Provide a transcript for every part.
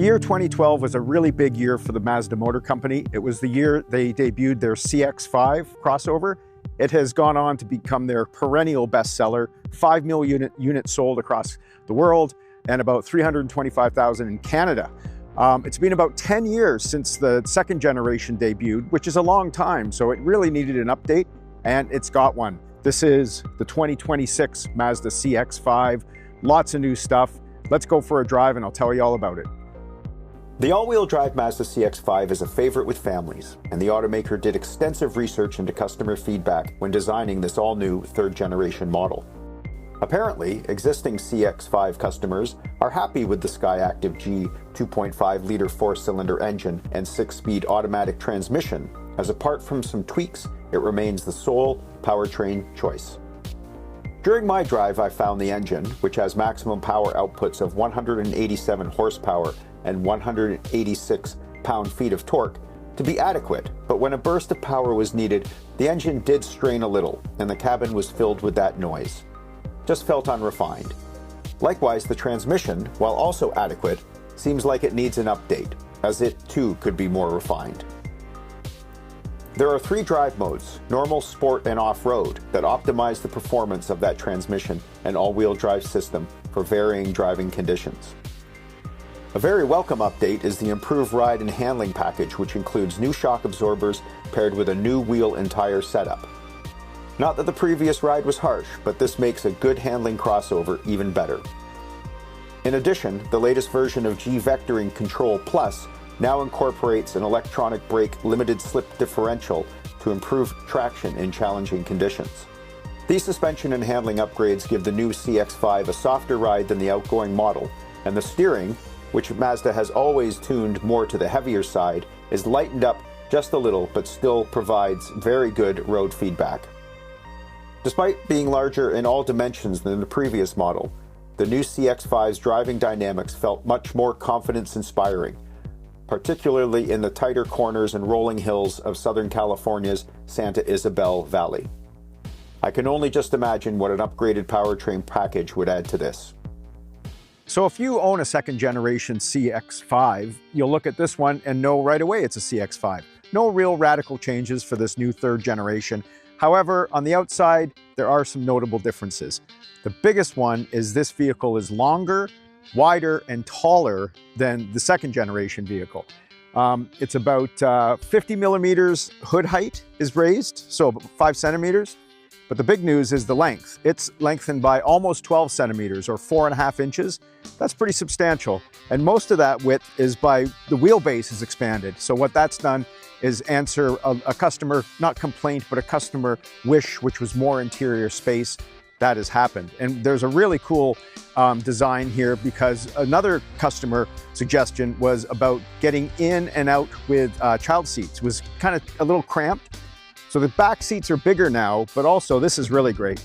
year 2012 was a really big year for the Mazda Motor Company. It was the year they debuted their CX-5 crossover. It has gone on to become their perennial bestseller, 5 million units sold across the world and about 325,000 in Canada. It's been about 10 years since the second generation debuted, which is a long time, so it really needed an update, and it's got one. This is the 2026 Mazda CX-5. Lots of new stuff. Let's go for a drive and I'll tell you all about it. The all-wheel drive Mazda CX-5 is a favorite with families, and the automaker did extensive research into customer feedback when designing this all-new third-generation model. Apparently, existing CX-5 customers are happy with the Skyactiv-G 2.5-liter four-cylinder engine and 6-speed automatic transmission, as apart from some tweaks, it remains the sole powertrain choice. During my drive, I found the engine, which has maximum power outputs of 187 horsepower and 186 pound-feet of torque, to be adequate, but when a burst of power was needed, the engine did strain a little, and the cabin was filled with that noise. Just felt unrefined. Likewise, the transmission, while also adequate, seems like it needs an update, as it too could be more refined. There are 3 drive modes, normal, sport, and off-road, that optimize the performance of that transmission and all-wheel drive system for varying driving conditions. A very welcome update is the improved ride and handling package, which includes new shock absorbers paired with a new wheel and tire setup. Not that the previous ride was harsh, but this makes a good handling crossover even better. In addition, the latest version of G Vectoring Control Plus now incorporates an electronic brake limited slip differential to improve traction in challenging conditions. These suspension and handling upgrades give the new CX-5 a softer ride than the outgoing model, and the steering, which Mazda has always tuned more to the heavier side, is lightened up just a little but still provides very good road feedback. Despite being larger in all dimensions than the previous model, the new CX-5's driving dynamics felt much more confidence-inspiring, particularly in the tighter corners and rolling hills of Southern California's Santa Isabel Valley. I can only just imagine what an upgraded powertrain package would add to this. So if you own a second generation CX-5, you'll look at this one and know right away it's a CX-5. No real radical changes for this new third generation. However, on the outside, there are some notable differences. The biggest one is this vehicle is longer, wider, and taller than the second generation vehicle. It's about 50 millimeters hood height is raised, so about 5 centimeters. But the big news is the length. It's lengthened by almost 12 centimeters or 4.5 inches. That's pretty substantial. And most of that width is by the wheelbase is expanded. So what that's done is answer a customer, not complaint, but a customer wish, which was more interior space. That has happened. And there's a really cool design here, because another customer suggestion was about getting in and out with child seats. It was kind of a little cramped. So the back seats are bigger now, but also this is really great.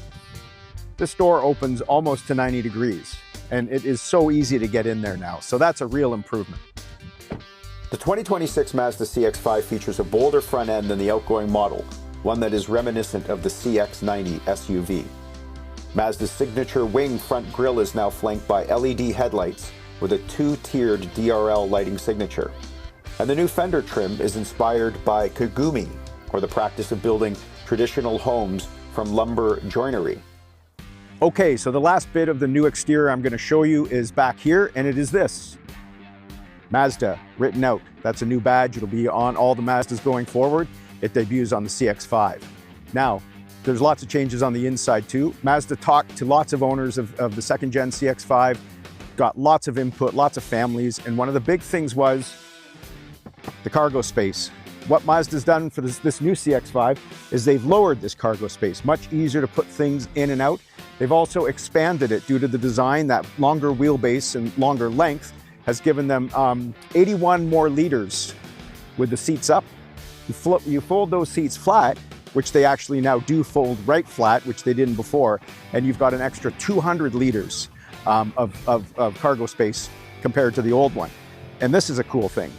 This door opens almost to 90 degrees, and it is so easy to get in there now. So that's a real improvement. The 2026 Mazda CX-5 features a bolder front end than the outgoing model, one that is reminiscent of the CX-90 SUV. Mazda's signature wing front grille is now flanked by LED headlights with a 2-tiered DRL lighting signature. And the new fender trim is inspired by kagumi, or the practice of building traditional homes from lumber joinery. Okay, so the last bit of the new exterior I'm going to show you is back here, and it is this. Mazda written out. That's a new badge. It'll be on all the Mazdas going forward. It debuts on the CX-5. Now, there's lots of changes on the inside too. Mazda talked to lots of owners of the second gen CX-5, got lots of input, lots of families, and one of the big things was the cargo space. What Mazda's done for this new CX-5 is they've lowered this cargo space, much easier to put things in and out. They've also expanded it due to the design. That longer wheelbase and longer length has given them 81 more liters with the seats up. You fold those seats flat, which they actually now do fold right flat, which they didn't before, and you've got an extra 200 liters of cargo space compared to the old one. And this is a cool thing.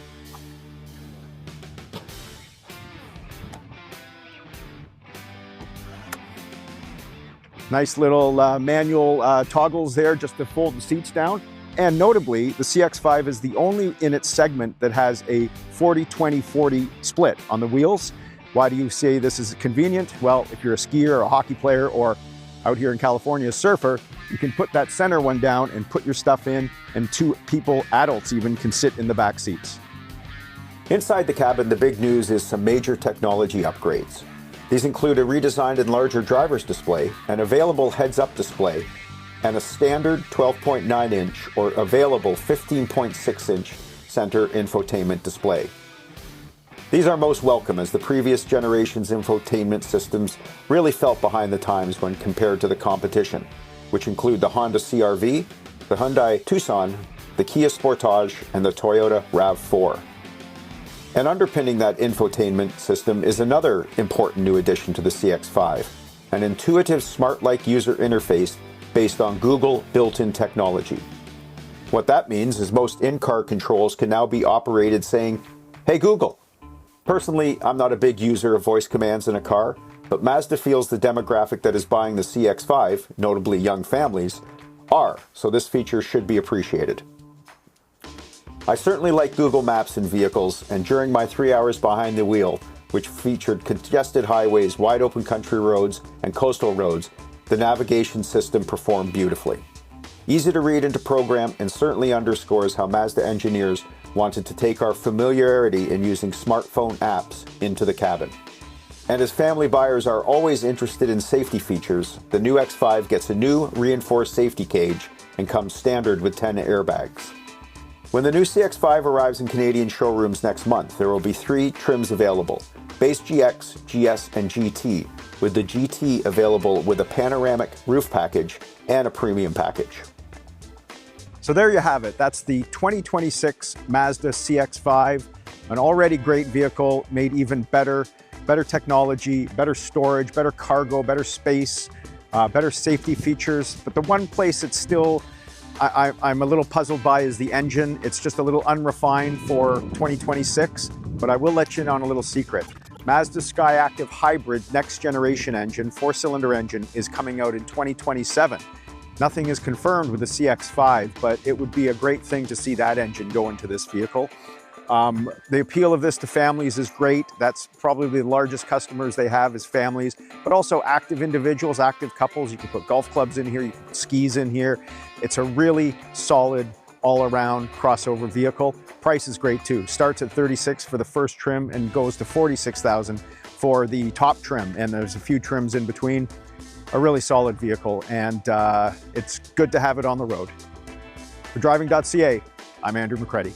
Nice little manual toggles there just to fold the seats down. And notably, the CX-5 is the only in its segment that has a 40-20-40 split on the wheels. Why do you say this is convenient? Well, if you're a skier or a hockey player, or out here in California, a surfer, you can put that center one down and put your stuff in, and two people, adults even, can sit in the back seats. Inside the cabin, the big news is some major technology upgrades. These include a redesigned and larger driver's display, an available heads-up display, and a standard 12.9-inch or available 15.6-inch center infotainment display. These are most welcome, as the previous generation's infotainment systems really felt behind the times when compared to the competition, which include the Honda CR-V, the Hyundai Tucson, the Kia Sportage, and the Toyota RAV4. And underpinning that infotainment system is another important new addition to the CX-5, an intuitive smart-like user interface based on Google built-in technology. What that means is most in-car controls can now be operated saying, "Hey Google." Personally, I'm not a big user of voice commands in a car, but Mazda feels the demographic that is buying the CX-5, notably young families, are, so this feature should be appreciated. I certainly like Google Maps in vehicles, and during my 3 hours behind the wheel, which featured congested highways, wide open country roads, and coastal roads, the navigation system performed beautifully. Easy to read and to program, and certainly underscores how Mazda engineers wanted to take our familiarity in using smartphone apps into the cabin. And as family buyers are always interested in safety features, the new X5 gets a new reinforced safety cage and comes standard with 10 airbags. When the new CX-5 arrives in Canadian showrooms next month, there will be 3 trims available: Base GX, GS, and GT, with the GT available with a panoramic roof package and a premium package. So there you have it. That's the 2026 Mazda CX-5, an already great vehicle made even better. Better technology, better storage, better cargo, better space, better safety features. But the one place it's still, I'm a little puzzled by is the engine. It's just a little unrefined for 2026, but I will let you in on a little secret. Mazda Skyactiv hybrid next generation engine, 4-cylinder engine, is coming out in 2027. Nothing is confirmed with the CX-5, but it would be a great thing to see that engine go into this vehicle. The appeal of this to families is great. That's probably the largest customers they have is families, but also active individuals, active couples. You can put golf clubs in here, you can put skis in here. It's a really solid all-around crossover vehicle. Price is great too. Starts at $36,000 for the first trim and goes to $46,000 for the top trim. And there's a few trims in between. A really solid vehicle, and it's good to have it on the road. For Driving.ca, I'm Andrew McCready.